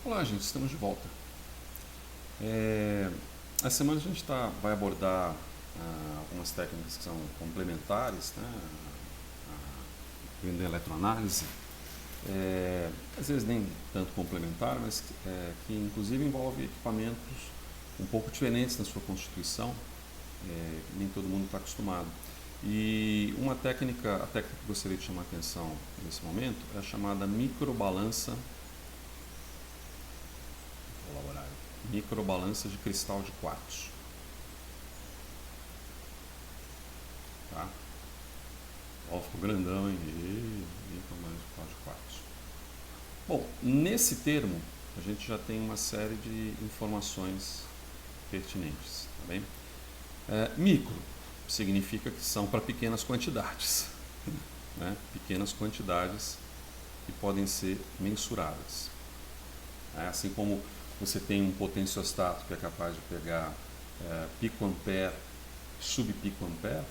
Olá, gente, estamos de volta. Essa semana a gente vai abordar algumas técnicas que são complementares, né, vendo eletroanálise. Às vezes nem tanto complementar, mas que inclusive envolve equipamentos um pouco diferentes na sua constituição, nem todo mundo está acostumado. E a técnica que eu gostaria de chamar a atenção nesse momento é a chamada microbalança. Microbalança de cristal de quartzo. Tá? Ó, ficou grandão, hein? Microbalança de cristal de quartzo. Bom, nesse termo a gente já tem uma série de informações pertinentes, tá bem? Micro significa que são para pequenas quantidades, né? Pequenas quantidades que podem ser mensuradas. Assim como você tem um potenciostato que é capaz de pegar picoampere, subpicoampere,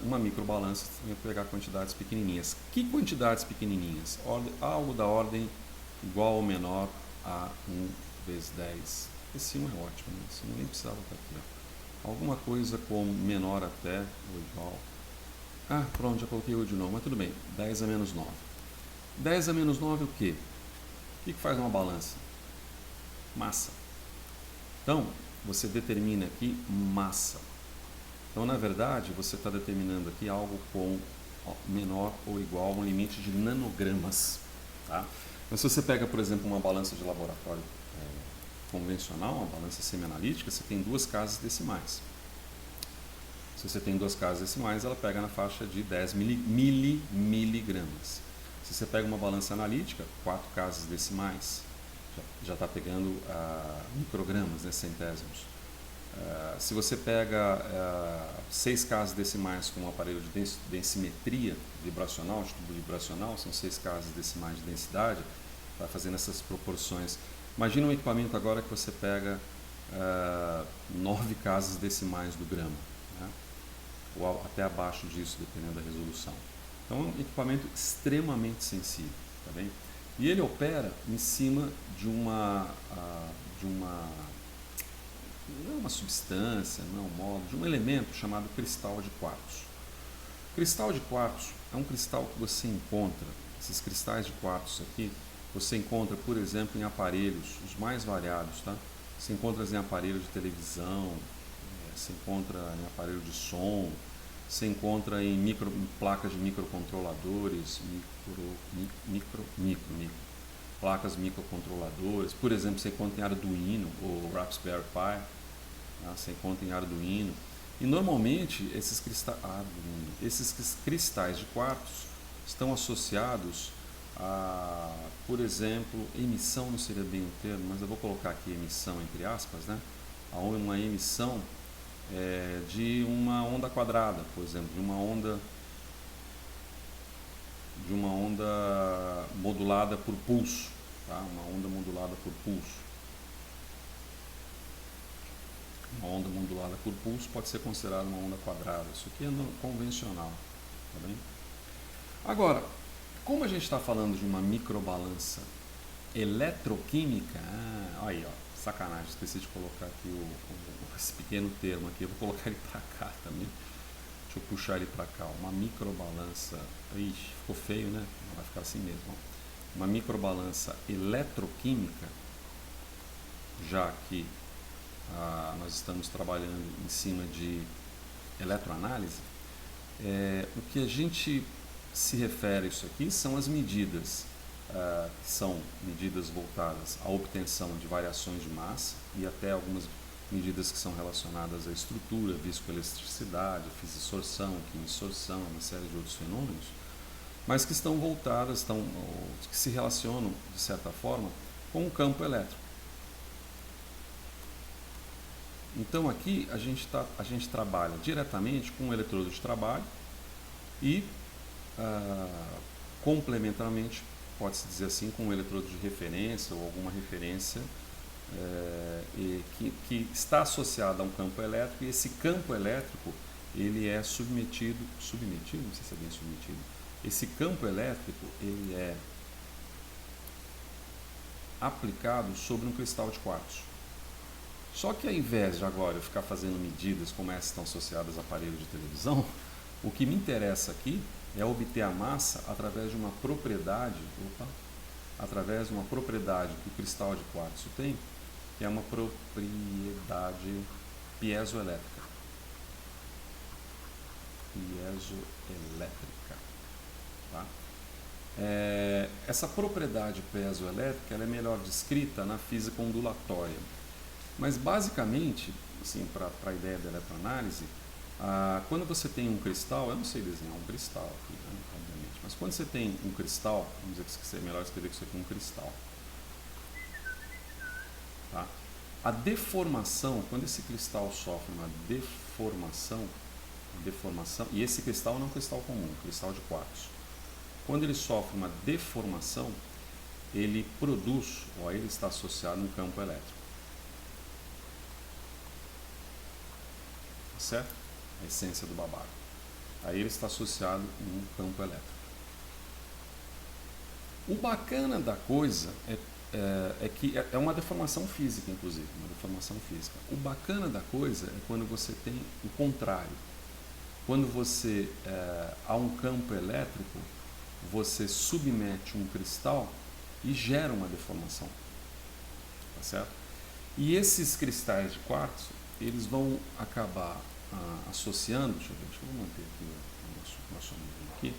uma microbalança tem que pegar quantidades pequenininhas. Que quantidades pequenininhas? Algo da ordem igual ou menor a 1 vezes 10. Esse 1 é ótimo, né? Esse 1 nem precisava estar aqui. Ó. Alguma coisa como menor até ou igual. Pronto, já coloquei o de novo, mas tudo bem. 10 a menos 9. 10 a menos 9 o quê? O que faz uma balança? Massa. Então, você determina aqui massa. Então, na verdade, você está determinando aqui algo com menor ou igual a um limite de nanogramas. Tá? Então, se você pega, por exemplo, uma balança de laboratório convencional, uma balança semianalítica, você tem 2 casas decimais. Se você tem 2 casas decimais, ela pega na faixa de 10 miligramas. Se você pega uma balança analítica, 4 casas decimais, já está pegando microgramas, né, centésimos. Se você pega 6 casas decimais com um aparelho de densimetria vibracional, de tubo vibracional, são 6 casas decimais de densidade, está fazendo essas proporções. Imagina um equipamento agora que você pega 9 casas decimais do grama, né, ou até abaixo disso, dependendo da resolução. Então é um equipamento extremamente sensível, tá bem? E ele opera em cima de não é uma substância, não é um módulo, de um elemento chamado cristal de quartzo. Cristal de quartzo é um cristal que você encontra, esses cristais de quartzo aqui, você encontra, por exemplo, em aparelhos, os mais variados, tá? Você encontra em aparelho de televisão, você encontra em aparelho de som, você encontra em placas de microcontroladores, placas microcontroladores. Por exemplo, você encontra em Arduino ou Raspberry Pi, você encontra em Arduino. E normalmente esses cristais de quartzo estão associados a, por exemplo, emissão não seria bem o termo, mas eu vou colocar aqui emissão entre aspas, né? A uma emissão de uma onda quadrada, por exemplo, de uma onda modulada por pulso, tá? Uma onda modulada por pulso. Uma onda modulada por pulso pode ser considerada uma onda quadrada. Isso aqui é convencional, tá bem? Agora, como a gente está falando de uma microbalança eletroquímica, aí, ó, sacanagem, esqueci de colocar aqui esse pequeno termo aqui, eu vou colocar ele para cá também. Deixa eu puxar ele para cá, uma microbalança, ixi, ficou feio, né? Não vai ficar assim mesmo. Ó. Uma microbalança eletroquímica, já que nós estamos trabalhando em cima de eletroanálise, o que a gente se refere a isso aqui são as medidas, que são medidas voltadas à obtenção de variações de massa e até algumas medidas que são relacionadas à estrutura, viscoelasticidade, fissorção, quimisorção, uma série de outros fenômenos, mas que estão voltadas, que se relacionam, de certa forma, com o campo elétrico. Então aqui a gente trabalha diretamente com o eletrodo de trabalho e, complementarmente, pode-se dizer assim, com um eletrodo de referência ou alguma referência que está associado a um campo elétrico, e esse campo elétrico ele é submetido, não sei se é bem submetido, esse campo elétrico ele é aplicado sobre um cristal de quartzo. Só que ao invés de agora eu ficar fazendo medidas como essas estão associadas a aparelho de televisão, o que me interessa aqui é obter a massa através de uma propriedade, através de uma propriedade que o cristal de quartzo tem, que é uma propriedade piezoelétrica. Tá? Essa propriedade piezoelétrica ela é melhor descrita na física ondulatória. Mas basicamente, assim, para a ideia da eletroanálise, quando você tem um cristal, eu não sei desenhar um cristal aqui, né, obviamente, mas quando você tem um cristal, vamos dizer que é melhor escrever que isso aqui é um cristal. Tá? A deformação, quando esse cristal sofre uma deformação, e esse cristal não é um cristal comum, um cristal de quartzo. Quando ele sofre uma deformação, ele produz, ou ele está associado a um campo elétrico. Certo? A essência do babado. Aí ele está associado a um campo elétrico. O bacana da coisa é que é uma deformação física, inclusive, uma deformação física. O bacana da coisa é quando você tem o contrário. Quando você, há um campo elétrico, você submete um cristal e gera uma deformação. Tá certo? E esses cristais de quartzo, eles vão acabar associando, deixa eu manter aqui o nosso amigo aqui,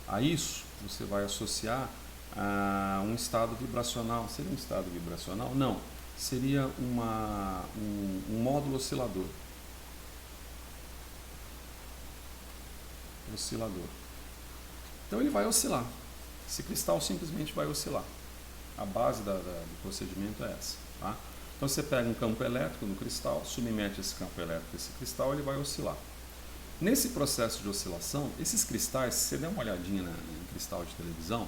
a isso você vai associar a um estado vibracional. Seria um estado vibracional? Não, seria um módulo oscilador. Então ele vai oscilar, esse cristal simplesmente vai oscilar. A base do procedimento é essa. Tá? Então você pega um campo elétrico no cristal, submete esse campo elétrico a esse cristal, ele vai oscilar. Nesse processo de oscilação, esses cristais, se você der uma olhadinha em cristal de televisão,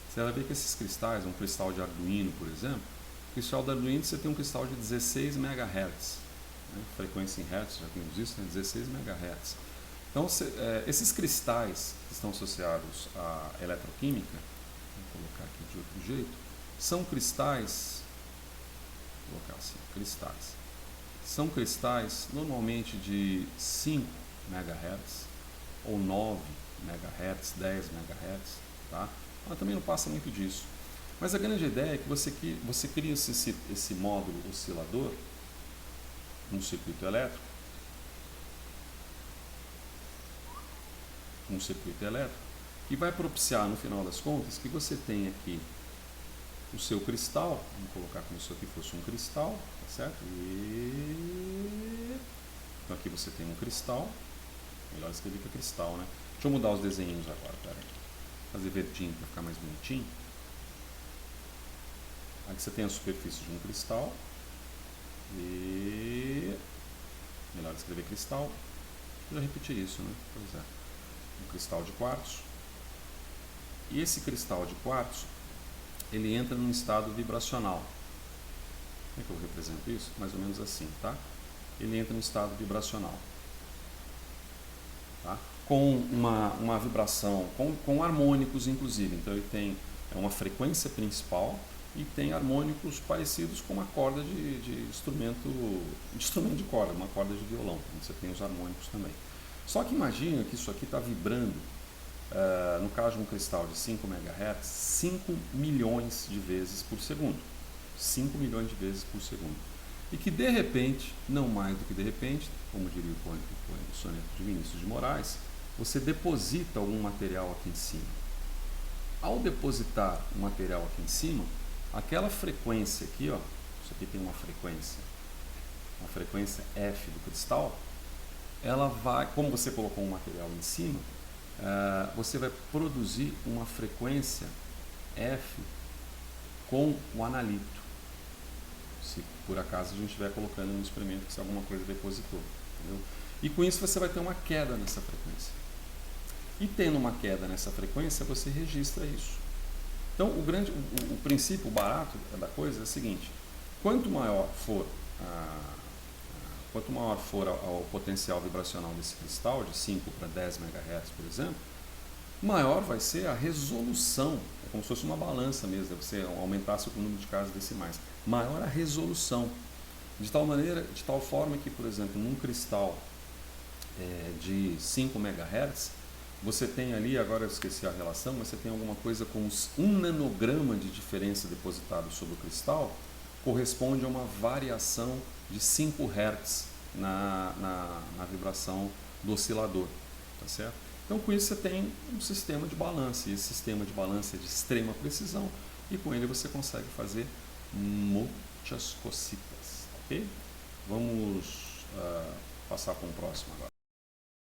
você vai ver que esses cristais, um cristal de Arduino, por exemplo, o cristal de Arduino você tem um cristal de 16 MHz, né? Frequência em Hertz, já temos isso, né? 16 MHz. Então, esses cristais que estão associados à eletroquímica, vou colocar aqui de outro jeito, são cristais. Vou colocar assim, cristais. São cristais normalmente de 5 MHz ou 9 MHz, 10 MHz, tá? Mas também não passa muito disso. Mas a grande ideia é que você cria esse módulo oscilador no circuito elétrico, e vai propiciar, no final das contas, que você tenha aqui o seu cristal, vamos colocar como se isso aqui fosse um cristal, tá certo? Então aqui você tem um cristal, melhor escrever que é cristal, né? Deixa eu mudar os desenhos agora, peraí. Fazer verdinho para ficar mais bonitinho. Aqui você tem a superfície de um cristal, melhor escrever cristal. Eu já repeti isso, né? Pois é. Um cristal de quartzo. E esse cristal de quartzo, ele entra num estado vibracional. Como é que eu represento isso? Mais ou menos assim, tá? Ele entra num estado vibracional. Tá? Com uma vibração, com harmônicos inclusive. Então ele tem uma frequência principal e tem harmônicos parecidos com uma corda de instrumento de corda, uma corda de violão. Você tem os harmônicos também. Só que imagina que isso aqui está vibrando, no caso de um cristal de 5 MHz, 5 milhões de vezes por segundo. 5 milhões de vezes por segundo. E que de repente, não mais do que de repente, como diria o poema do soneto de Vinícius de Moraes, você deposita algum material aqui em cima. Ao depositar um material aqui em cima, aquela frequência aqui, ó, isso aqui tem uma frequência F do cristal, ela vai, como você colocou um material em cima, você vai produzir uma frequência F com o analito, se por acaso a gente estiver colocando no experimento que se alguma coisa depositou, entendeu? E com isso você vai ter uma queda nessa frequência. E tendo uma queda nessa frequência, você registra isso. Então o princípio, o barato da coisa é o seguinte: quanto maior for o potencial vibracional desse cristal, de 5 para 10 MHz, por exemplo, maior vai ser a resolução. É como se fosse uma balança mesmo, você aumentasse o número de casas decimais. Maior a resolução. De tal maneira, de tal forma que, por exemplo, num cristal de 5 MHz, você tem ali, agora eu esqueci a relação, mas você tem alguma coisa como 1 nanograma de diferença depositado sobre o cristal, corresponde a uma variação de 5 Hz na vibração do oscilador, tá certo? Então com isso você tem um sistema de balanço, e esse sistema de balanço é de extrema precisão, e com ele você consegue fazer muitas cositas, ok? Vamos passar para um próximo agora.